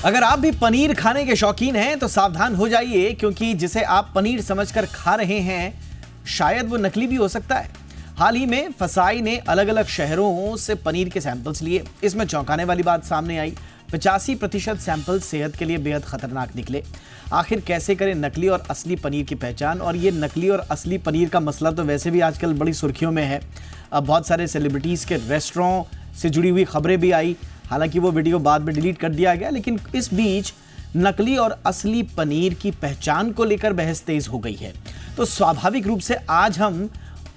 अगर आप भी पनीर खाने के शौकीन हैं तो सावधान हो जाइए, क्योंकि जिसे आप पनीर समझकर खा रहे हैं शायद वो नकली भी हो सकता है। हाल ही में फसाई ने अलग अलग शहरों से पनीर के सैंपल्स लिए। इसमें चौंकाने वाली बात सामने आई, 85% सैंपल सेहत के लिए बेहद खतरनाक निकले। आखिर कैसे करें नकली और असली पनीर की पहचान? और ये नकली और असली पनीर का मसला तो वैसे भी आजकल बड़ी सुर्खियों में है। अब बहुत सारे सेलिब्रिटीज़ के रेस्टोरेंट से जुड़ी हुई खबरें भी आई, हालांकि वो वीडियो बाद में डिलीट कर दिया गया। लेकिन इस बीच नकली और असली पनीर की पहचान को लेकर बहस तेज हो गई है। तो स्वाभाविक रूप से आज हम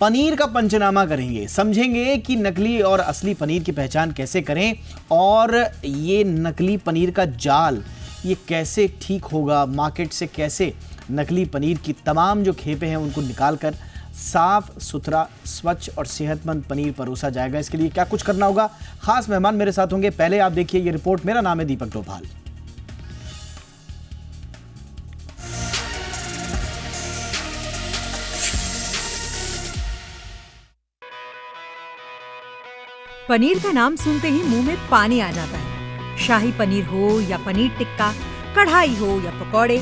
पनीर का पंचनामा करेंगे, समझेंगे कि नकली और असली पनीर की पहचान कैसे करें और ये नकली पनीर का जाल ये कैसे ठीक होगा, मार्केट से कैसे नकली पनीर की तमाम जो खेपें हैं उनको निकालकर साफ सुथरा, स्वच्छ और सेहतमंद पनीर परोसा जाएगा। इसके लिए क्या कुछ करना होगा, खास मेहमान मेरे साथ होंगे। पहले आप देखिए ये रिपोर्ट। मेरा नाम है दीपक डोभाल। पनीर का नाम सुनते ही मुंह में पानी आ जाता है। शाही पनीर हो या पनीर टिक्का, कढ़ाई हो या पकौड़े,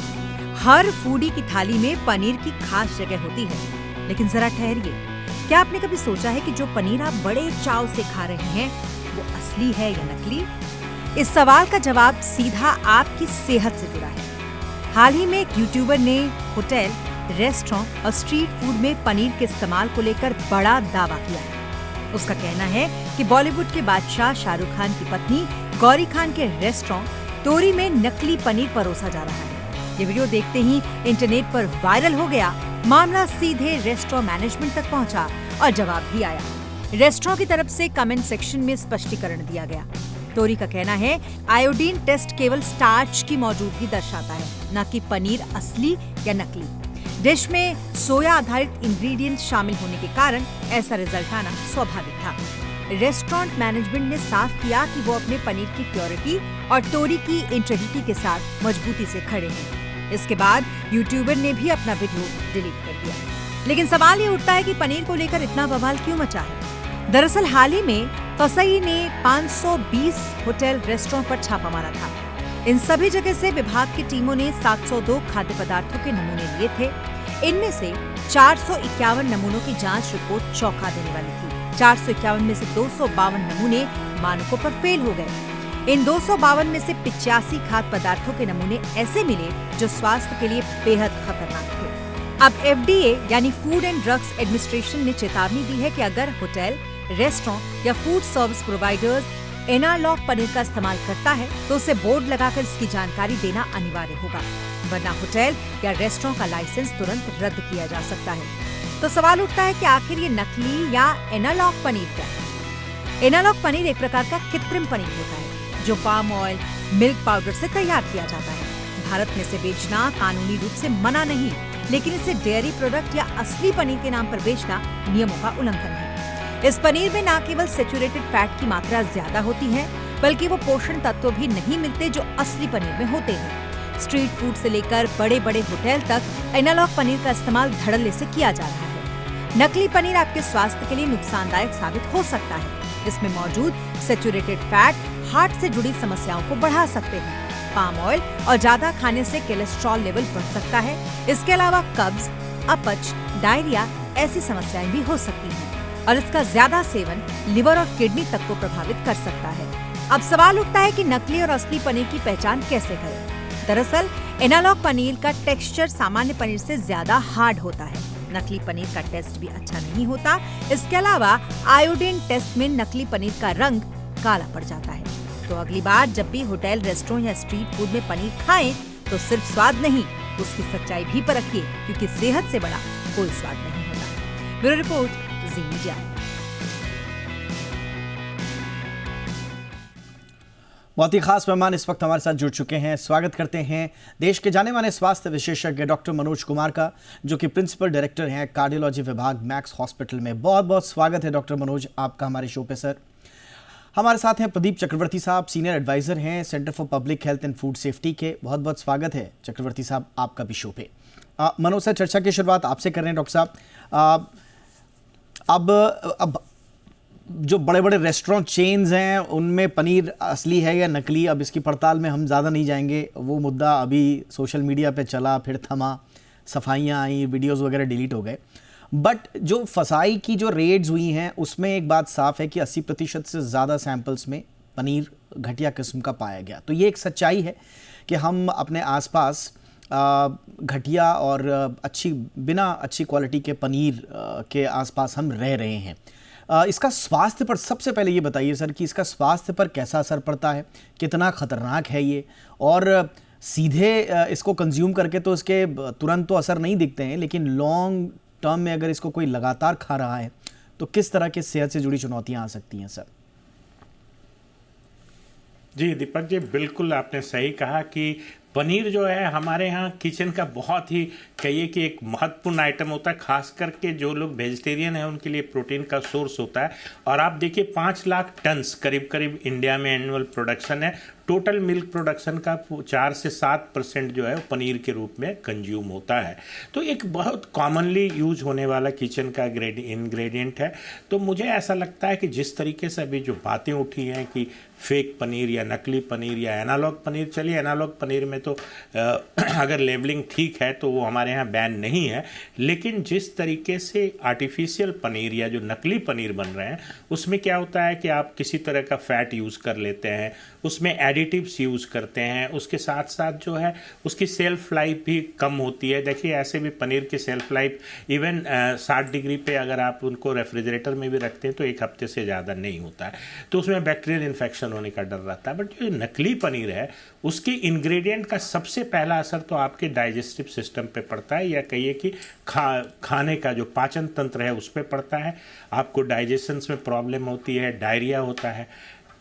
हर फूडी की थाली में पनीर की खास जगह होती है। लेकिन जरा ठहरिए, क्या आपने कभी सोचा है कि जो पनीर आप बड़े चाव से खा रहे हैं वो असली है या नकली? इस सवाल का जवाब सीधा आपकी सेहत से जुड़ा है। हाल ही में एक यूट्यूबर ने होटल, रेस्टोरेंट और स्ट्रीट फूड में पनीर के इस्तेमाल को लेकर बड़ा दावा किया है। उसका कहना है कि बॉलीवुड के बादशाह शाहरुख खान की पत्नी गौरी खान के रेस्टोरेंट तोरी में नकली पनीर परोसा जा रहा है। ये वीडियो देखते ही इंटरनेट पर वायरल हो गया। मामला सीधे रेस्टोरेंट मैनेजमेंट तक पहुंचा और जवाब भी आया। रेस्टोरेंट की तरफ से कमेंट सेक्शन में स्पष्टीकरण दिया गया। तोरी का कहना है आयोडीन टेस्ट केवल स्टार्च की मौजूदगी दर्शाता है, न कि पनीर असली या नकली। डिश में सोया आधारित इंग्रेडिएंट शामिल होने के कारण ऐसा रिजल्ट आना स्वाभाविक था। रेस्टोरेंट मैनेजमेंट ने साफ किया कि वो अपने पनीर की प्योरिटी और तोरी की इंटेग्रिटी के साथ मजबूती से खड़े हैं। इसके बाद यूट्यूबर ने भी अपना वीडियो डिलीट कर दिया। लेकिन सवाल ये उठता है कि पनीर को लेकर इतना बवाल क्यों मचा है? दरअसल हाल ही में फसाई ने 520 होटल, रेस्टोरेंट पर छापा मारा था। इन सभी जगह से विभाग की टीमों ने 702 खाद्य पदार्थों के नमूने लिए थे। इनमें से 451 नमूनों की जांच रिपोर्ट चौंका देने वाली थी। 451 में से 252 नमूने मानकों पर फेल हो गए। इन 252 में से 85 खाद्य पदार्थों के नमूने ऐसे मिले जो स्वास्थ्य के लिए बेहद खतरनाक थे। अब FDA यानी फूड एंड ड्रग्स एडमिनिस्ट्रेशन ने चेतावनी दी है कि अगर होटल, रेस्टोरेंट या food service providers analogue paneer का इस्तेमाल करता है तो उसे बोर्ड लगाकर इसकी जानकारी देना अनिवार्य होगा, वरना होटल या रेस्टोरेंट का लाइसेंस तुरंत रद्द किया जा सकता है। तो सवाल उठता है कि आखिर ये नकली या एनालॉग पनीर क्या है? एनालॉग पनीर एक प्रकार का कृत्रिम पनीर होता है जो पाम ऑयल, मिल्क पाउडर से तैयार किया जाता है। भारत में इसे बेचना कानूनी रूप से मना नहीं, लेकिन इसे डेयरी प्रोडक्ट या असली पनीर के नाम पर बेचना नियमों का उल्लंघन है। इस पनीर में न केवल सैचुरेटेड फैट की मात्रा ज्यादा होती है, बल्कि वो पोषण तत्व भी नहीं मिलते जो असली पनीर में होते हैं। स्ट्रीट फूड से लेकर बड़े बड़े होटल तक एनालॉग पनीर का इस्तेमाल धड़ल्ले से किया जा रहा है। नकली पनीर आपके स्वास्थ्य के लिए नुकसानदायक साबित हो सकता है। इसमें मौजूद सैचुरेटेड फैट हार्ट से जुड़ी समस्याओं को बढ़ा सकते हैं। पाम ऑयल और ज्यादा खाने से कोलेस्ट्रॉल लेवल बढ़ सकता है। इसके अलावा कब्ज, अपच, डायरिया ऐसी समस्याएं भी हो सकती हैं और इसका ज्यादा सेवन लिवर और किडनी तक को प्रभावित कर सकता है। अब सवाल उठता है कि नकली और असली पनीर की पहचान कैसे करें? दरअसल एनालॉग पनीर का टेक्सचर सामान्य पनीर से ज्यादा हार्ड होता है। नकली पनीर का टेस्ट भी अच्छा नहीं होता। इसके अलावा आयोडीन टेस्ट में नकली पनीर का रंग काला पड़ जाता है। तो अगली बार जब भी होटल, रेस्टोरेंट या स्ट्रीट फूड में पनीर खाएं तो सिर्फ स्वाद नहीं, उसकी सच्चाई भी परखिए, क्योंकि सेहत से बड़ा कोई स्वाद नहीं होता। ब्यूरो रिपोर्ट, जी मीडिया। बहुत ही खास मेहमान इस वक्त हमारे साथ जुड़ चुके हैं। स्वागत करते हैं देश के जाने माने स्वास्थ्य विशेषज्ञ डॉक्टर मनोज कुमार का, जो कि प्रिंसिपल डायरेक्टर हैं कार्डियोलॉजी विभाग मैक्स हॉस्पिटल में। बहुत बहुत स्वागत है डॉक्टर मनोज आपका हमारे शो पे। सर, हमारे साथ हैं प्रदीप चक्रवर्ती साहब, सीनियर एडवाइजर हैं centre for public health and food safety के। बहुत बहुत स्वागत है चक्रवर्ती साहब आपका भी शो पे। मनोज सर, चर्चा की शुरुआत आपसे कर रहे हैं। डॉक्टर साहब, अब जो बड़े बड़े रेस्टोरेंट चेन्स हैं उनमें पनीर असली है या नकली, अब इसकी पड़ताल में हम ज़्यादा नहीं जाएंगे। वो मुद्दा अभी सोशल मीडिया पे चला, फिर थमा, सफाइयाँ आई, वीडियोस वगैरह डिलीट हो गए। बट जो फसाई की जो रेड्स हुई हैं उसमें एक बात साफ है कि 80% से ज़्यादा सैंपल्स में पनीर घटिया किस्म का पाया गया। तो ये एक सच्चाई है कि हम अपने आसपास घटिया और बिना अच्छी क्वालिटी के पनीर के आसपास हम रह रहे हैं। इसका स्वास्थ्य पर सबसे पहले ये बताइए सर कि इसका स्वास्थ्य पर कैसा असर पड़ता है, कितना ख़तरनाक है ये, और सीधे इसको कंज्यूम करके तो इसके तुरंत तो असर नहीं दिखते हैं, लेकिन लॉन्ग टर्म में अगर इसको कोई लगातार खा रहा है तो किस तरह के सेहत से जुड़ी चुनौतियां आ सकती हैं सर? जी दीपक जी, बिल्कुल आपने सही कहा कि पनीर जो है हमारे यहाँ किचन का बहुत ही कहिए कि एक महत्वपूर्ण आइटम होता है। खास करके जो लोग वेजिटेरियन हैं उनके लिए प्रोटीन का सोर्स होता है। और आप देखिए 5 लाख टन्स करीब करीब इंडिया में एनुअल प्रोडक्शन है। टोटल मिल्क प्रोडक्शन का 4 से 7% जो है वो पनीर के रूप में कंज्यूम होता है। तो एक बहुत कॉमनली यूज होने वाला किचन का इंग्रेडिएंट है। तो मुझे ऐसा लगता है कि जिस तरीके से अभी जो बातें उठी हैं कि फेक पनीर या नकली पनीर या एनालॉग पनीर, चलिए एनालॉग पनीर में तो अगर लेबलिंग ठीक है तो वो हमारे यहाँ बैन नहीं है, लेकिन जिस तरीके से आर्टिफिशियल पनीर या जो नकली पनीर बन रहे हैं उसमें क्या होता है कि आप किसी तरह का फैट यूज़ कर लेते हैं, उसमें एडिटिव्स यूज़ करते हैं, उसके साथ साथ जो है उसकी सेल्फ लाइफ भी कम होती है। देखिए ऐसे भी पनीर की सेल्फ लाइफ इवन 60 डिग्री पे अगर आप उनको रेफ्रिजरेटर में भी रखते हैं तो 1 हफ्ते से ज़्यादा नहीं होता है, तो उसमें बैक्टीरियल इन्फेक्शन होने का डर रहता है। बट जो नकली पनीर है उसके इंग्रेडिएंट का सबसे पहला असर तो आपके डाइजेस्टिव सिस्टम पे पड़ता है, या कहिए कि खाने का जो पाचन तंत्र है उस पर पड़ता है। आपको डाइजेशंस में प्रॉब्लम होती है, डायरिया होता है।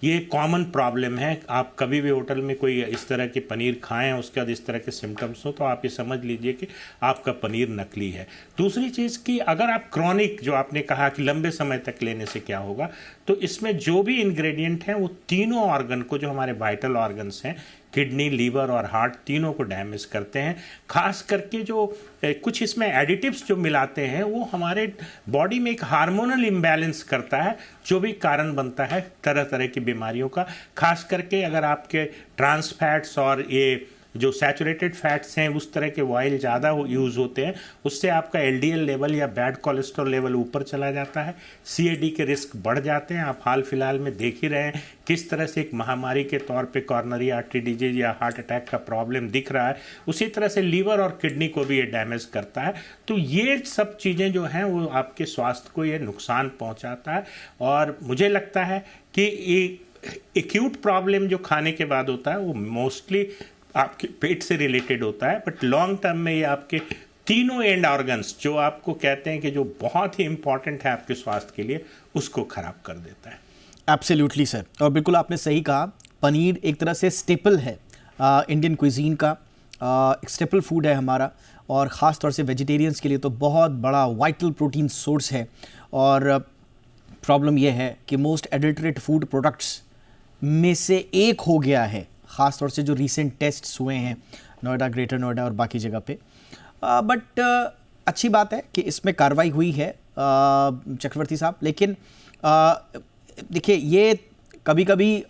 ये कॉमन प्रॉब्लम है। आप कभी भी होटल में कोई इस तरह के पनीर खाएं उसके बाद इस तरह के सिम्टम्स हो तो आप ये समझ लीजिए कि आपका पनीर नकली है। दूसरी चीज़ कि अगर आप क्रॉनिक, जो आपने कहा कि लंबे समय तक लेने से क्या होगा, तो इसमें जो भी इंग्रेडिएंट हैं वो तीनों ऑर्गन को, जो हमारे वाइटल ऑर्गन्स हैं, किडनी, लीवर और हार्ट, तीनों को डैमेज करते हैं। खास करके जो कुछ इसमें एडिटिव्स जो मिलाते हैं वो हमारे बॉडी में एक हार्मोनल इम्बैलेंस करता है, जो भी कारण बनता है तरह तरह की बीमारियों का। खास करके अगर आपके ट्रांस फैट्स और ये जो सैचुरेटेड फैट्स हैं उस तरह के ऑयल ज़्यादा यूज़ होते हैं, उससे आपका एलडीएल लेवल या बैड कोलेस्ट्रॉल लेवल ऊपर चला जाता है, सीएडी के रिस्क बढ़ जाते हैं। आप हाल फिलहाल में देख ही रहे हैं किस तरह से एक महामारी के तौर पे कॉर्नरी आर्टरी डिजीज या हार्ट अटैक का प्रॉब्लम दिख रहा है, उसी तरह से लीवर और किडनी को भी ये डैमेज करता है। तो ये सब चीज़ें जो हैं वो आपके स्वास्थ्य को ये नुकसान पहुँचाता है। और मुझे लगता है कि एक्यूट प्रॉब्लम जो खाने के बाद होता है वो मोस्टली आपके पेट से रिलेटेड होता है, बट लॉन्ग टर्म में ये आपके तीनों एंड ऑर्गन्स, जो आपको कहते हैं कि जो बहुत ही इंपॉर्टेंट है आपके स्वास्थ्य के लिए, उसको खराब कर देता है। एब्सोल्युटली सर, और बिल्कुल आपने सही कहा। पनीर एक तरह से स्टेपल है इंडियन क्विजीन का, एक स्टेपल फूड है हमारा, और ख़ास तौर से वेजिटेरियंस के लिए तो बहुत बड़ा वाइटल प्रोटीन सोर्स है। और प्रॉब्लम यह है कि मोस्ट एडल्ट्रेट फूड प्रोडक्ट्स में से एक हो गया है, ख़ास तौर से जो रीसेंट टेस्ट्स हुए हैं नोएडा, ग्रेटर नोएडा और बाकी जगह पे। बट अच्छी बात है कि इसमें कार्रवाई हुई है चक्रवर्ती साहब। लेकिन देखिए, ये कभी कभी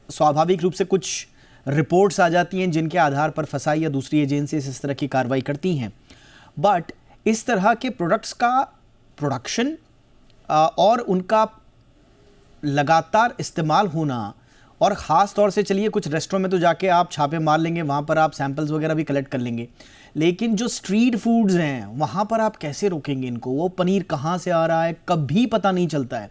स्वाभाविक रूप से कुछ रिपोर्ट्स आ जाती हैं जिनके आधार पर फसाई या दूसरी एजेंसीज इस तरह की कार्रवाई करती हैं। बट इस तरह के प्रोडक्ट्स का प्रोडक्शन और उनका लगातार इस्तेमाल होना, और ख़ास तौर से चलिए कुछ रेस्टोरेंट में तो जाके आप छापे मार लेंगे, वहाँ पर आप सैंपल्स वगैरह भी कलेक्ट कर लेंगे, लेकिन जो स्ट्रीट फूड्स हैं वहाँ पर आप कैसे रोकेंगे इनको? वो पनीर कहाँ से आ रहा है कभी पता नहीं चलता है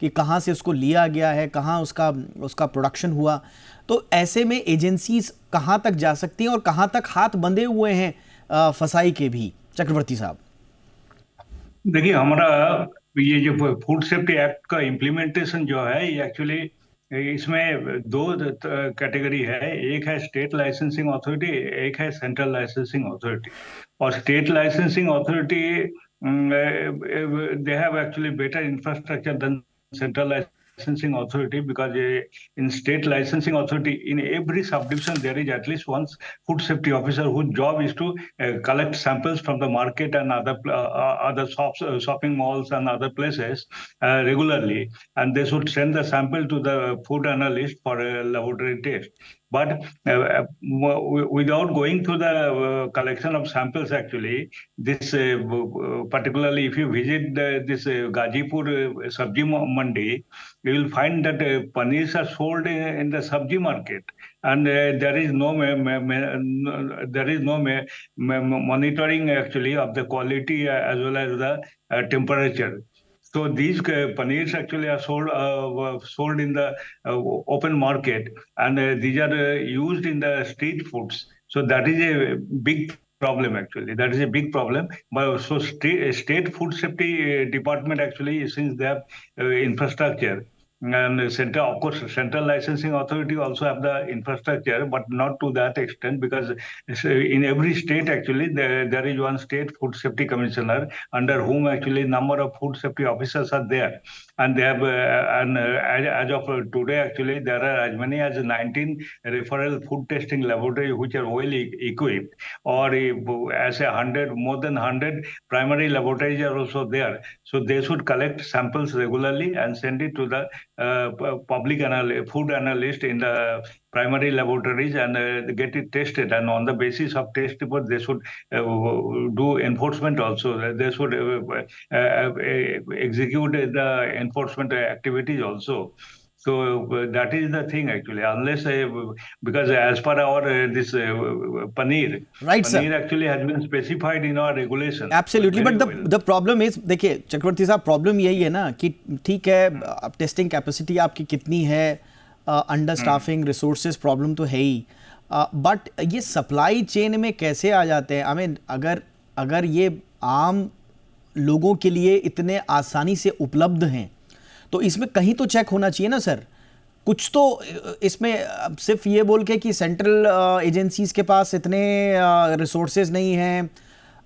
कि कहाँ से उसको लिया गया है, कहाँ उसका प्रोडक्शन हुआ। तो ऐसे में एजेंसीज कहाँ तक जा सकती हैं और कहाँ तक हाथ बंधे हुए हैं फसाई के भी, चक्रवर्ती साहब? देखिए, हमारा ये जो फूड सेफ्टी एक्ट का इम्प्लीमेंटेशन जो है, ये एक्चुअली इसमें 2 कैटेगरी है। एक है स्टेट लाइसेंसिंग अथॉरिटी, एक है सेंट्रल लाइसेंसिंग अथॉरिटी। और state licensing authority they have actually better infrastructure than central licensing authority, because in state licensing authority, in every subdivision there is at least one food safety officer whose job is to collect samples from the market and other shops, shopping malls and other places regularly, and they should send the sample to the food analyst for a laboratory test. But without going through the collection of samples, actually, this particularly if you visit this Gazipur Sabji Mandi, you will find that paneers are sold in the Sabji market, and there is no monitoring actually of the quality as well as the temperature. So these paneers actually are sold in the open market, and these are used in the street foods. So that is a big problem actually. That is a big problem. But so state food safety department actually, since they have infrastructure, and central licensing authority also have the infrastructure, but not to that extent, because in every state actually there is one state food safety commissioner under whom actually number of food safety officers are there, and they have as of today actually there are as many as 19 referral food testing laboratories which are well equipped, or as more than 100 primary laboratories are also there. So they should collect samples regularly and send it to the public food analyst in the primary laboratories and get it tested, and on the basis of test report they should do enforcement also. They should execute the enforcement activities also. So that is the thing actually, unless because as per our this paneer, Right, sir. paneer actually has been specified in our regulation. Absolutely, but Very well. The problem is, देखिए चक्रवर्ती साहब, problem यही है ना कि ठीक है, अब testing capacity आपकी कितनी है, अंडर स्टाफिंग, रिसोर्सेज प्रॉब्लम तो है ही, बट ये सप्लाई चेन में कैसे आ जाते हैं? आई मीन अगर ये आम लोगों के लिए इतने आसानी से उपलब्ध हैं तो इसमें कहीं तो चेक होना चाहिए ना सर, कुछ तो इसमें। अब सिर्फ ये बोल के कि सेंट्रल एजेंसीज के पास इतने रिसोर्सेज नहीं हैं,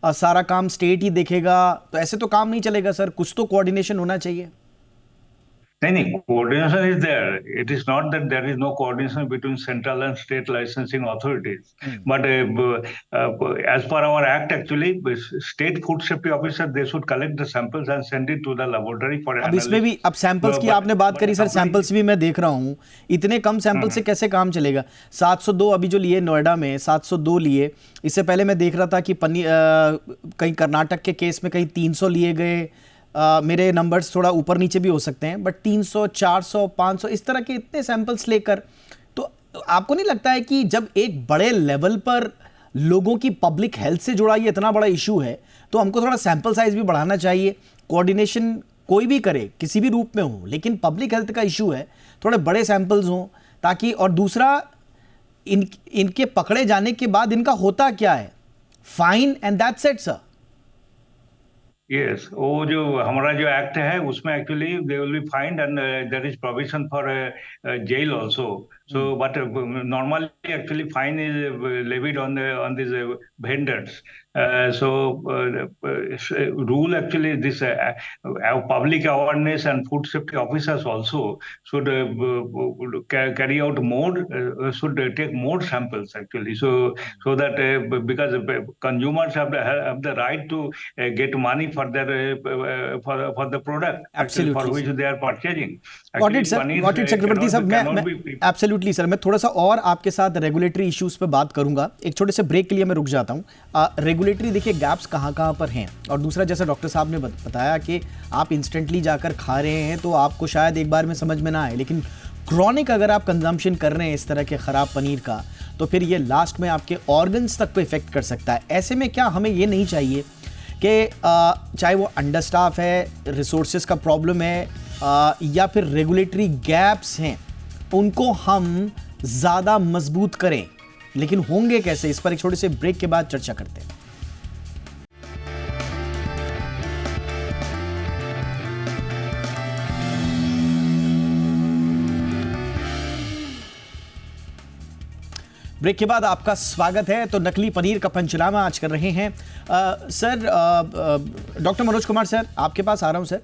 सारा काम स्टेट ही देखेगा, तो ऐसे तो काम नहीं चलेगा सर, कुछ तो कोऑर्डिनेशन होना चाहिए। नहीं, coordination is there. It is not that there is no coordination between central and state licensing authorities. But as per our act, actually, state food safety officer, they should collect the samples and send it to the laboratory for अब analysis. इसमें भी, अब samples की आपने बात करी sir, samples भी मैं देख रहा हूँ, इतने कम सैंपल से कैसे काम चलेगा? 702 अभी जो लिए नोएडा में, 702 लिए, इससे पहले मैं देख रहा था कि कहीं कर्नाटक के केस में कहीं 300 लिए गए, मेरे नंबर्स थोड़ा ऊपर नीचे भी हो सकते हैं, बट 300, 400, 500 इस तरह के इतने सैंपल्स लेकर, तो आपको नहीं लगता है कि जब एक बड़े लेवल पर लोगों की पब्लिक हेल्थ से जुड़ा ये इतना बड़ा इशू है तो हमको थोड़ा सैंपल साइज भी बढ़ाना चाहिए? कोऑर्डिनेशन कोई भी करे, किसी भी रूप में हो, लेकिन पब्लिक हेल्थ का इशू है, थोड़े बड़े सैंपल्स हों ताकि, और दूसरा इनके पकड़े जाने के बाद इनका होता क्या है? Fine and that's it sir. Yes, वो जो हमारा जो एक्ट है उसमें actually they will be fined and there is provision for jail also. So, but normally actually fine is levied on these vendors. Rule actually this public awareness and food safety officers also should carry out more, should take more samples actually. So that because consumers have the right to get money for their for the product actually, for which they are purchasing. Got it, sir. Got it, चक्रवर्ती साहब। मैं absolutely sir, मैं थोड़ा सा और आपके साथ regulatory issues पे बात करूंगा। एक छोटे से ब्रेक के लिए मैं रुक जाता हूं। रेगुलेटरी देखिए गैप्स कहां पर हैं, और दूसरा जैसा डॉक्टर साहब ने बताया कि आप इंस्टेंटली जाकर खा रहे हैं तो आपको शायद एक बार में समझ में ना आए, लेकिन क्रॉनिक अगर आप कंजम्पशन कर रहे हैं इस तरह के खराब पनीर का, तो फिर ये लास्ट में आपके ऑर्गन्स तक को इफेक्ट कर सकता है। ऐसे में क्या हमें ये नहीं चाहिए कि चाहे वो अंडर स्टाफ है, रिसोर्सेज का प्रॉब्लम है, या फिर रेगुलेटरी गैप्स हैं, उनको हम ज़्यादा मजबूत करें, लेकिन होंगे कैसे? इस पर एक छोटे से ब्रेक के बाद चर्चा करते हैं। ब्रेक के बाद आपका स्वागत है। तो नकली पनीर का पंचनामा आज कर रहे हैं sir, doctor Manoj Kumar sir, आपके पास आ रहा हूं सर।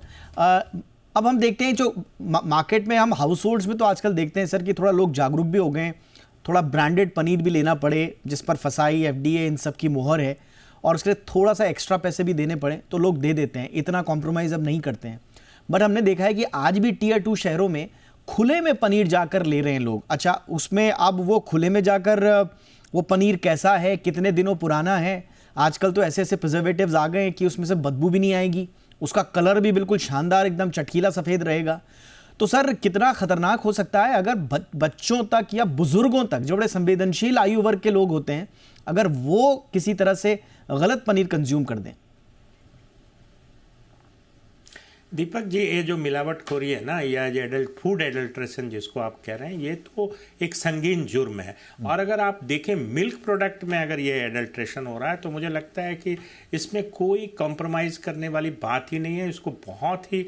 अब हम देखते हैं जो मार्केट में, हम हाउस होल्ड्स में तो आजकल देखते हैं सर कि थोड़ा लोग जागरूक भी हो गए हैं, थोड़ा ब्रांडेड पनीर भी लेना पड़े जिस पर फसाई, FDA इन सब की मोहर है, और उसके लिए थोड़ा सा एक्स्ट्रा पैसे भी देने पड़े तो लोग दे देते हैं, इतना कॉम्प्रोमाइज़ अब नहीं करते हैं। बट हमने देखा है कि आज भी Tier 2 शहरों में खुले में पनीर जाकर ले रहे हैं लोग। अच्छा, उसमें अब वो खुले में जाकर वो पनीर कैसा है, कितने दिनों पुराना है, आजकल तो ऐसे ऐसे प्रिजर्वेटिव्स आ गए हैं कि उसमें से बदबू भी नहीं आएगी, उसका कलर भी बिल्कुल शानदार एकदम चटकीला सफ़ेद रहेगा। तो सर कितना खतरनाक हो सकता है अगर बच्चों तक या बुजुर्गों तक, जो बड़े संवेदनशील आयु वर्ग के लोग होते हैं, अगर वो किसी तरह से गलत पनीर कंज्यूम कर दें। दीपक जी, ये जो मिलावटखोरी है ना, या जो फूड एडल्ट्रेशन जिसको आप कह रहे हैं, ये तो एक संगीन जुर्म है। और अगर आप देखें मिल्क प्रोडक्ट में अगर ये एडल्ट्रेशन हो रहा है तो मुझे लगता है कि इसमें कोई कॉम्प्रोमाइज़ करने वाली बात ही नहीं है। इसको बहुत ही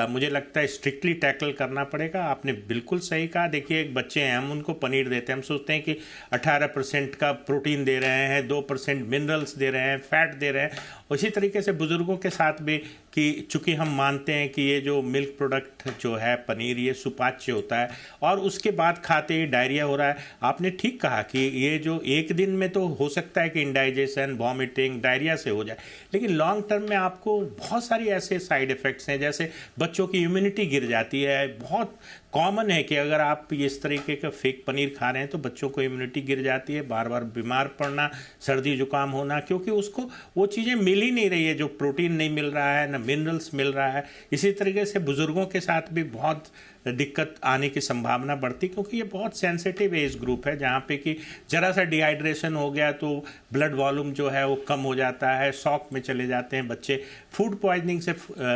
मुझे लगता है स्ट्रिक्टली टैकल करना पड़ेगा। आपने बिल्कुल सही कहा। देखिए, एक बच्चे हैं, हम उनको पनीर देते हैं, हम सोचते हैं कि 18% का प्रोटीन दे रहे हैं, 2% मिनरल्स दे रहे हैं, फैट दे रहे हैं। उसी तरीके से बुज़ुर्गों के साथ भी, कि चूँकि हम मानते हैं कि ये जो मिल्क प्रोडक्ट जो है पनीर, ये सुपाच्य होता है और उसके बाद खाते ही डायरिया हो रहा है। आपने ठीक कहा कि ये जो एक दिन में तो हो सकता है कि इंडाइजेशन, वॉमिटिंग, डायरिया से हो जाए, लेकिन लॉन्ग टर्म में आपको बहुत सारी ऐसे साइड इफ़ेक्ट्स हैं, जैसे बच्चों की इम्यूनिटी गिर जाती है। बहुत कॉमन है कि अगर आप इस तरीके का फेक पनीर खा रहे हैं तो बच्चों को इम्यूनिटी गिर जाती है, बार बार बीमार पड़ना, सर्दी जुकाम होना, क्योंकि उसको वो चीज़ें मिल ही नहीं रही है, जो प्रोटीन नहीं मिल रहा है, ना मिनरल्स मिल रहा है। इसी तरीके से बुज़ुर्गों के साथ भी बहुत दिक्कत आने की संभावना बढ़ती, क्योंकि ये बहुत सेंसिटिव एज ग्रुप है, जहाँ पे कि ज़रा सा डिहाइड्रेशन हो गया तो ब्लड वॉल्यूम जो है वो कम हो जाता है, शॉक में चले जाते हैं बच्चे, फूड पॉइजनिंग से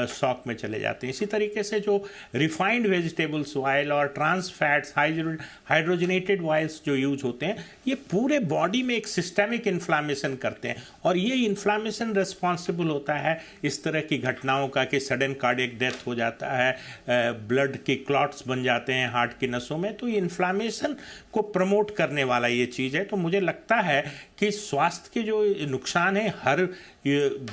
शॉक में चले जाते हैं। इसी तरीके से जो रिफाइंड वेजिटेबल्स ऑयल और ट्रांस फैट्स, हाइड्रोजनेटेड ऑयल्स जो यूज होते हैं, ये पूरे बॉडी में एक सिस्टेमिक इन्फ्लामेशन करते हैं, और ये इन्फ्लामेशन रिस्पॉन्सिबल होता है इस तरह की घटनाओं का कि सडन कार्डियक डेथ हो जाता है, ब्लड की क्लॉट्स बन जाते हैं हार्ट की नसों में। तो ये इन्फ्लामेशन को प्रमोट करने वाला ये चीज़ है। तो मुझे लगता है कि स्वास्थ्य के जो नुकसान है हर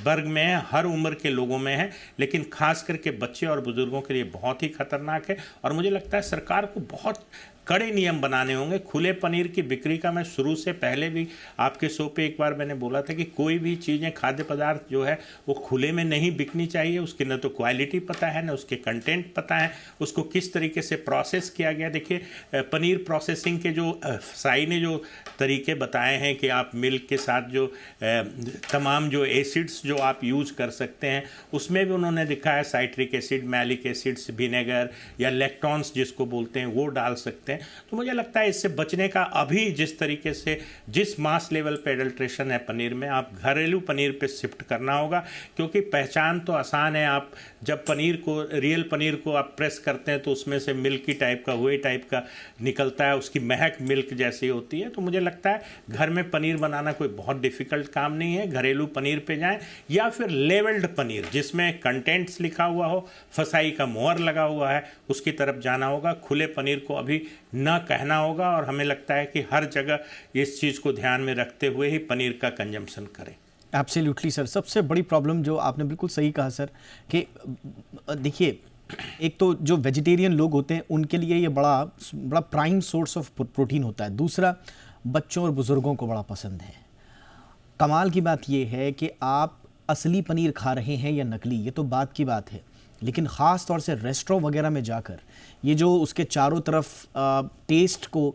वर्ग में है, हर उम्र के लोगों में है, लेकिन खास करके बच्चे और बुजुर्गों के लिए बहुत ही खतरनाक है। और मुझे लगता है सरकार को बहुत कड़े नियम बनाने होंगे। खुले पनीर की बिक्री का मैं शुरू से पहले भी आपके शो पे एक बार मैंने बोला था कि कोई भी चीज़ें, खाद्य पदार्थ जो है वो खुले में नहीं बिकनी चाहिए। उसकी न तो क्वालिटी पता है, न उसके कंटेंट पता है, उसको किस तरीके से प्रोसेस किया गया। देखिए, पनीर प्रोसेसिंग के जो साई ने जो तरीके बताए हैं कि आप मिल्क के साथ जो तमाम जो एसिड्स जो आप यूज़ कर सकते हैं, उसमें भी उन्होंने लिखा है citric acid, malic acids, vinegar या लैक्टॉन्स जिसको बोलते हैं, वो डाल सकते हैं। तो मुझे लगता है इससे बचने का, अभी जिस तरीके से जिस मास लेवल पे एडल्ट्रेशन है पनीर में, आप घरेलू पनीर पे शिफ्ट करना होगा, क्योंकि पहचान तो आसान है। आप जब पनीर को, रियल पनीर को आप प्रेस करते हैं तो उसमें से मिल्की टाइप का, हुए टाइप का निकलता है, उसकी महक मिल्क जैसी होती है। तो मुझे लगता है घर में पनीर बनाना कोई बहुत डिफिकल्ट काम नहीं है। घरेलू पनीर पे जाएं, या फिर लेवल्ड पनीर जिसमें कंटेंट्स लिखा हुआ हो, फसाई का मोहर लगा हुआ है, उसकी तरफ जाना होगा। खुले पनीर को अभी ना कहना होगा, और हमें लगता है कि हर जगह इस चीज़ को ध्यान में रखते हुए ही पनीर का कंजम्पशन करें। Absolutely sir. सबसे बड़ी प्रॉब्लम जो आपने बिल्कुल सही कहा सर, कि देखिए, एक तो जो वेजिटेरियन लोग होते हैं उनके लिए ये बड़ा प्राइम सोर्स ऑफ प्रोटीन होता है। दूसरा, बच्चों और बुज़ुर्गों को बड़ा पसंद है। कमाल की बात ये है कि आप असली पनीर खा रहे हैं या नकली, ये तो बात की बात है, लेकिन ख़ास तौर से रेस्टोरेंट वगैरह में जाकर ये जो उसके चारों तरफ टेस्ट को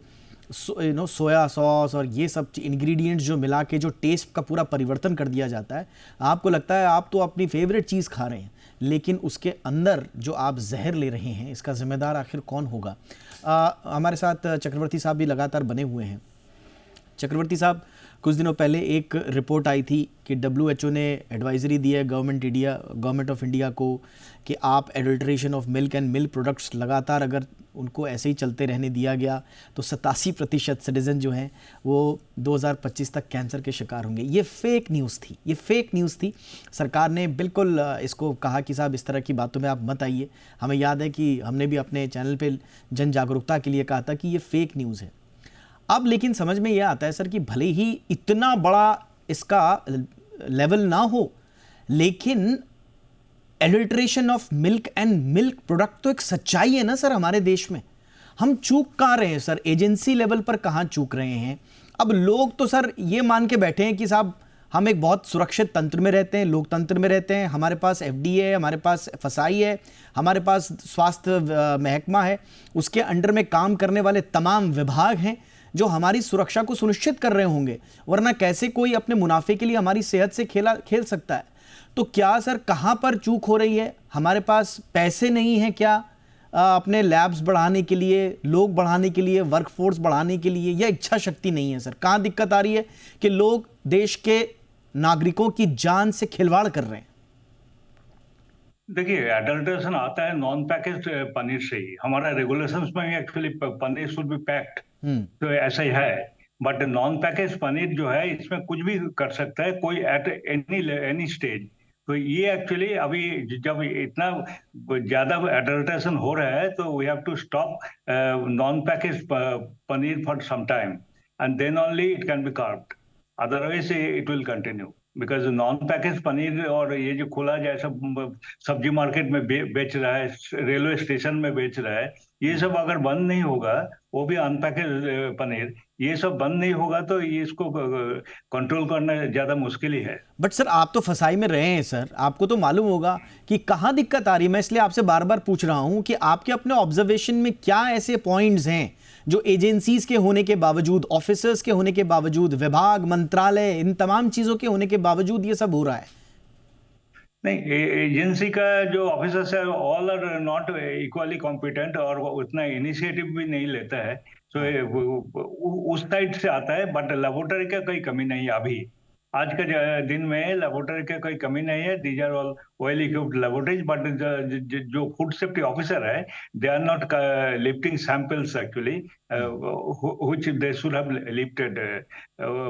सोया सॉस और ये सब इंग्रेडिएंट्स जो मिला के जो टेस्ट का पूरा परिवर्तन कर दिया जाता है, आपको लगता है आप तो अपनी फेवरेट चीज़ खा रहे हैं, लेकिन उसके अंदर जो आप जहर ले रहे हैं, इसका जिम्मेदार आखिर कौन होगा। हमारे साथ चक्रवर्ती साहब भी लगातार बने हुए हैं। चक्रवर्ती साहब, कुछ दिनों पहले एक रिपोर्ट आई थी कि WHO ने एडवाइजरी दी है गवर्नमेंट ऑफ इंडिया को कि आप adulteration of milk and milk products लगातार अगर उनको ऐसे ही चलते रहने दिया गया तो 87% सिटीज़न जो हैं वो 2025 तक कैंसर के शिकार होंगे। ये फेक न्यूज़ थी। सरकार ने बिल्कुल इसको कहा कि साहब इस तरह की बातों में आप मत आइए। हमें याद है कि हमने भी अपने चैनल पे जन जागरूकता के लिए कहा था कि ये फेक न्यूज़ है। अब लेकिन समझ में यह आता है सर कि भले ही इतना बड़ा इसका लेवल ना हो, लेकिन adulteration of milk and milk product तो एक सच्चाई है ना सर हमारे देश में। हम चूक कहाँ रहे हैं सर, एजेंसी लेवल पर कहाँ चूक रहे हैं? अब लोग तो सर ये मान के बैठे हैं कि साहब हम एक बहुत सुरक्षित तंत्र में रहते हैं, लोकतंत्र में रहते हैं, हमारे पास एफडीए है, हमारे पास फसाई है, हमारे पास स्वास्थ्य महकमा है, उसके अंडर में काम करने वाले तमाम विभाग हैं जो हमारी सुरक्षा को सुनिश्चित कर रहे होंगे, वरना कैसे कोई अपने मुनाफे के लिए हमारी सेहत से खेल सकता है? तो क्या सर कहाँ पर चूक हो रही है? हमारे पास पैसे नहीं है क्या अपने लैब्स बढ़ाने के लिए, लोग बढ़ाने के लिए, वर्कफोर्स बढ़ाने के लिए, या इच्छा शक्ति नहीं है सर? कहाँ दिक्कत आ रही है कि लोग देश के नागरिकों की जान से खिलवाड़ कर रहे हैं? देखिए, एडल्ट्रेशन आता है नॉन पैकेज पनीर से ही। हमारा रेगुलेशंस में actually paneer should be packed, तो ऐसा ही है। बट नॉन पैकेज पनीर जो है इसमें कुछ भी कर सकता है कोई एट एनी स्टेज। तो ये एक्चुअली अभी जब इतना ज्यादा एडल्ट्रेशन हो रहा है तो we have to stop non package paneer for some time and then only it can be curbed, otherwise it will continue. Because non package paneer और ये जो खुला जैसा सब्जी मार्केट में बेच रहा है, रेलवे स्टेशन में बेच रहा है, ये सब अगर बंद नहीं होगा, वो भी अनपैकेज पनीर, ये सब बंद नहीं होगा तो ये इसको कंट्रोल करना ज्यादा मुश्किल ही है। बट सर आप तो फसाई में रहे हैं सर, आपको तो मालूम होगा कि कहाँ दिक्कत आ रही है। मैं इसलिए आपसे बार बार पूछ रहा हूं कि आपके अपने ऑब्जर्वेशन में क्या ऐसे पॉइंट्स हैं जो एजेंसीज के होने के बावजूद, ऑफिसर्स के होने के बावजूद, विभाग, मंत्रालय, इन तमाम चीजों के होने के बावजूद ये सब हो रहा है? नहीं, एजेंसी का जो ऑफिसर्स है all are not equally competent और वो उतना इनिशिएटिव भी नहीं लेता है। तो उस साइड से आता है। बट लेबोरेटरी का कोई कमी नहीं है अभी, आज के दिन में लेबोरेटरी का कोई कमी नहीं है। These are all well equipped laboratories. But जो फूड सेफ्टी ऑफिसर है, they are not lifting samples actually which they should have lifted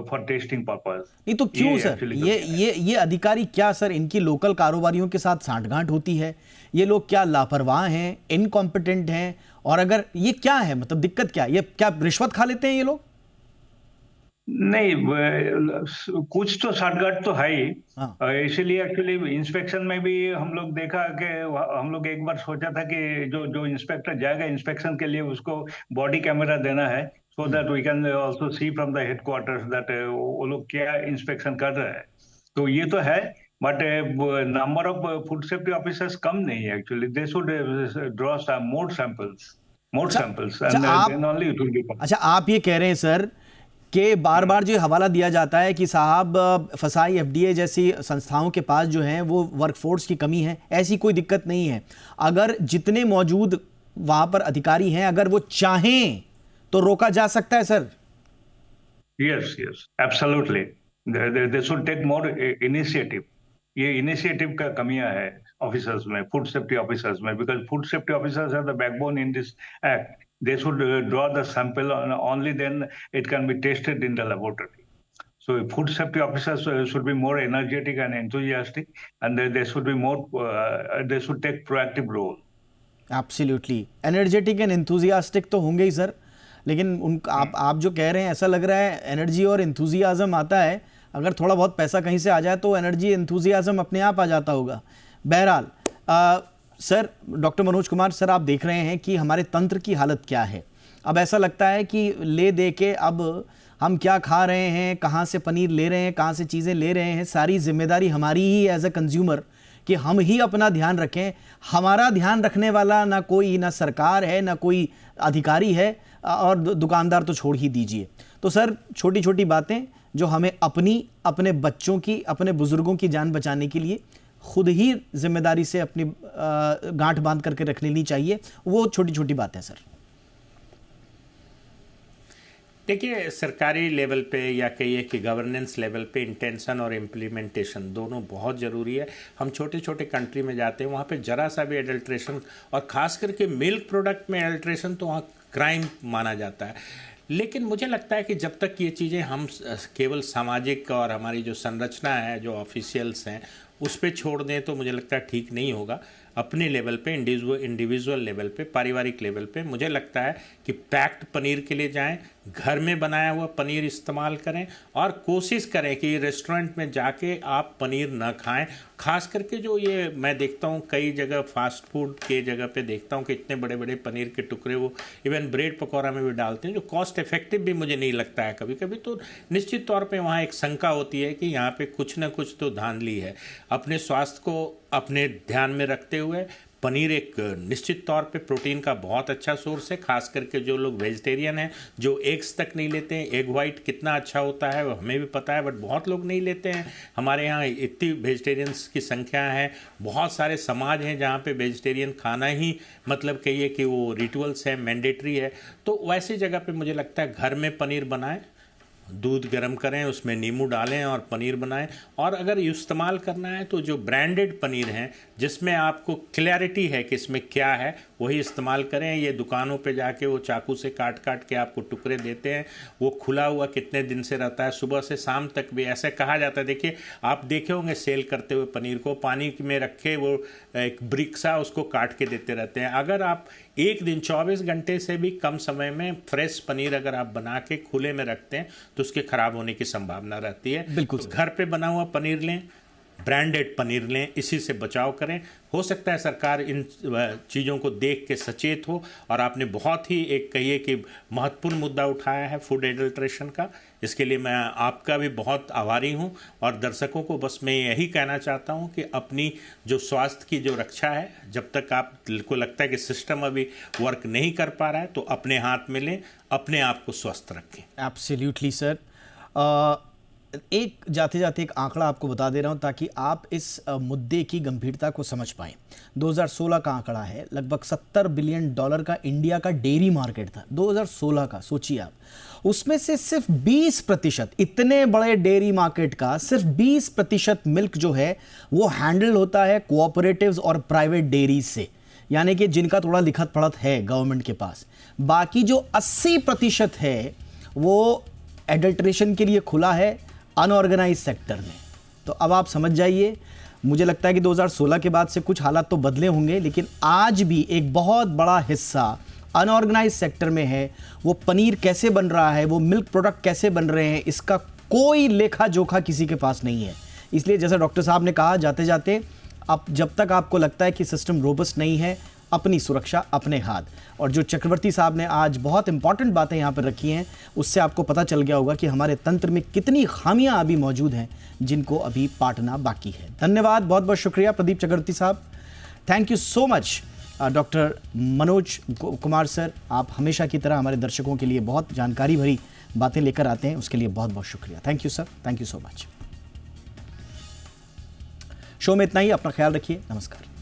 for testing purpose. नहीं तो क्यों सर ये अधिकारी क्या सर इनकी लोकल कारोबारियों के साथ सांठगांठ होती है? ये लोग क्या लापरवाह हैं, इनकॉम्पिटेंट हैं? और अगर ये क्या है, मतलब दिक्कत क्या है? ये क्या रिश्वत खा लेते हैं ये लोग? नहीं, कुछ तो साठगांठ तो है ही। इसीलिए एक्चुअली इंस्पेक्शन में भी हम लोग देखा कि हम लोग एक बार सोचा था कि जो इंस्पेक्टर जाएगा इंस्पेक्शन के लिए उसको बॉडी कैमरा देना है, so that we can also see from the headquarters that वो लोग क्या इंस्पेक्शन कर रहे हैं। तो ये तो है, but number of food safety officers कम नहीं है actually. They should draw more samples and then only it will be. अच्छा, आप ये कह रहे हैं सर कि बार बार जो हवाला दिया जाता है कि साहब फसाई, एफडीए जैसी संस्थाओं के पास जो है वो वर्कफोर्स की कमी है, ऐसी कोई दिक्कत नहीं है। अगर जितने मौजूद वहां पर अधिकारी हैं, अगर वो चाहें तो रोका जा सकता है sir. Yes, absolutely, they should take more initiative. ये इनिशिएटिव का कमियां है ऑफिसर्स में, फूड सेफ्टी ऑफिसर्स में, because food safety officers are the backbone in this act. They should draw the sample, only then it can be tested in the laboratory. So food safety officers should be more energetic and enthusiastic, and they should be more, they should take proactive role. Absolutely, energetic and enthusiastic तो होंगे ही sir, लेकिन आप जो कह रहे हैं ऐसा लग रहा है एनर्जी और इंथुजियाज्म आता है, अगर थोड़ा बहुत पैसा कहीं से आ जाए तो एनर्जी, इंथुजियाज्म अपने आप आ जाता होगा। बहरहाल sir, doctor Manoj Kumar sir, आप देख रहे हैं कि हमारे तंत्र की हालत क्या है। अब ऐसा लगता है कि ले दे के अब हम क्या खा रहे हैं, कहाँ से पनीर ले रहे हैं, कहाँ से चीज़ें ले रहे हैं, सारी जिम्मेदारी हमारी ही एज ए कंज्यूमर कि हम ही अपना ध्यान रखें। हमारा ध्यान रखने वाला ना कोई, ना सरकार है, ना कोई अधिकारी है, और दुकानदार तो छोड़ ही दीजिए। तो सर, छोटी छोटी बातें जो हमें अपने बच्चों की, अपने बुजुर्गों की जान बचाने के लिए खुद ही जिम्मेदारी से अपनी गांठ बांध करके रख लेनी चाहिए, वो छोटी छोटी बातें सर। देखिए, सरकारी लेवल पे या कहिए कि गवर्नेंस लेवल पे इंटेंशन और इम्प्लीमेंटेशन दोनों बहुत ज़रूरी है। हम छोटे छोटे कंट्री में जाते हैं, वहाँ पे ज़रा सा भी एडल्ट्रेशन, और ख़ास करके मिल्क प्रोडक्ट में एडल्ट्रेशन, तो वहाँ क्राइम माना जाता है। लेकिन मुझे लगता है कि जब तक ये चीज़ें हम केवल सामाजिक और हमारी जो संरचना है, जो ऑफिशियल्स हैं, उस पर छोड़ दें तो मुझे लगता है ठीक नहीं होगा। अपने लेवल पे, इंडिविजुअल लेवल पे, पारिवारिक लेवल पे मुझे लगता है कि पैक्ड पनीर के लिए जाएं, घर में बनाया हुआ पनीर इस्तेमाल करें और कोशिश करें कि रेस्टोरेंट में जाके आप पनीर ना खाएं। खास करके जो ये मैं देखता हूँ कई जगह फास्ट फूड के जगह पे देखता हूँ कि इतने बड़े बड़े पनीर के टुकड़े वो इवन ब्रेड पकौड़ा में भी डालते हैं, जो कॉस्ट इफेक्टिव भी मुझे नहीं लगता है कभी कभी। तो निश्चित तौर पे वहाँ एक शंका होती है कि यहाँ पे कुछ ना कुछ तो धांधली है। अपने स्वास्थ्य को अपने ध्यान में रखते हुए पनीर एक निश्चित तौर पे प्रोटीन का बहुत अच्छा सोर्स है। खास करके जो लोग वेजिटेरियन हैं, जो एग्स तक नहीं लेते हैं, एग वाइट कितना अच्छा होता है वो हमें भी पता है, बट बहुत लोग नहीं लेते हैं। हमारे यहाँ इतनी वेजिटेरियंस की संख्या है, बहुत सारे समाज हैं जहाँ पे वेजिटेरियन खाना ही मतलब कहिए कि वो रिचुअल्स है, मैंडेटरी है। तो वैसी जगह पे मुझे लगता है घर में पनीर बनाएं, दूध गर्म करें, उसमें नींबू डालें और पनीर बनाएं। और अगर इस्तेमाल करना है तो जो ब्रांडेड पनीर हैं जिसमें आपको क्लैरिटी है कि इसमें क्या है, वही इस्तेमाल करें। ये दुकानों पे जाके वो चाकू से काट काट के आपको टुकड़े देते हैं, वो खुला हुआ कितने दिन से रहता है, सुबह से शाम तक भी ऐसे कहा जाता है। देखिए आप देखे होंगे सेल करते हुए पनीर को पानी में रखे वो एक ब्रिक सा उसको काट के देते रहते हैं। अगर आप एक दिन 24 घंटे से भी कम समय में फ्रेश पनीर अगर आप बना के खुले में रखते हैं तो उसके खराब होने की संभावना रहती है। बिल्कुल तो घर पे बना हुआ पनीर लें, ब्रांडेड पनीर लें, इसी से बचाव करें। हो सकता है सरकार इन चीज़ों को देख के सचेत हो। और आपने बहुत ही एक कहिए कि महत्वपूर्ण मुद्दा उठाया है फूड एडल्ट्रेशन का, इसके लिए मैं आपका भी बहुत आभारी हूं। और दर्शकों को बस मैं यही कहना चाहता हूं कि अपनी जो स्वास्थ्य की जो रक्षा है, जब तक आपको लगता है कि सिस्टम अभी वर्क नहीं कर पा रहा है तो अपने हाथ में लें, अपने आप को स्वस्थ रखें। Absolutely sir. एक जाते जाते एक आंकड़ा आपको बता दे रहा हूं ताकि आप इस मुद्दे की गंभीरता को समझ पाएं। 2016 का आंकड़ा है, लगभग $70 बिलियन का इंडिया का डेयरी मार्केट था 2016 का। सोचिए आप, उसमें से सिर्फ 20%, इतने बड़े डेयरी मार्केट का सिर्फ 20% मिल्क जो है वो हैंडल होता है कोऑपरेटिव्स और प्राइवेट डेयरीज से, यानी कि जिनका थोड़ा लिखत पढ़त है गवर्नमेंट के पास। बाकी जो 80% है वो एडल्ट्रेशन के लिए खुला है अनऑर्गेनाइज सेक्टर में। तो अब आप समझ जाइए, मुझे लगता है कि 2016 के बाद से कुछ हालात तो बदले होंगे, लेकिन आज भी एक बहुत बड़ा हिस्सा अनऑर्गेनाइज सेक्टर में है। वो पनीर कैसे बन रहा है, वो मिल्क प्रोडक्ट कैसे बन रहे हैं, इसका कोई लेखा जोखा किसी के पास नहीं है। इसलिए जैसा डॉक्टर साहब ने कहा, जाते जाते अब जब तक आपको लगता है कि सिस्टम रोबस्ट नहीं है, अपनी सुरक्षा अपने हाथ। और जो चक्रवर्ती साहब ने आज बहुत इंपॉर्टेंट बातें यहाँ पर रखी हैं, उससे आपको पता चल गया होगा कि हमारे तंत्र में कितनी खामियां अभी मौजूद हैं जिनको अभी पाटना बाकी है। धन्यवाद, बहुत बहुत शुक्रिया प्रदीप चक्रवर्ती साहब। Thank you so much doctor Manoj Kumar sir, आप हमेशा की तरह हमारे दर्शकों के लिए बहुत जानकारी भरी बातें लेकर आते हैं, उसके लिए बहुत बहुत शुक्रिया। Thank you sir, thank you so much. Show में इतना ही, अपना ख्याल रखिए, नमस्कार।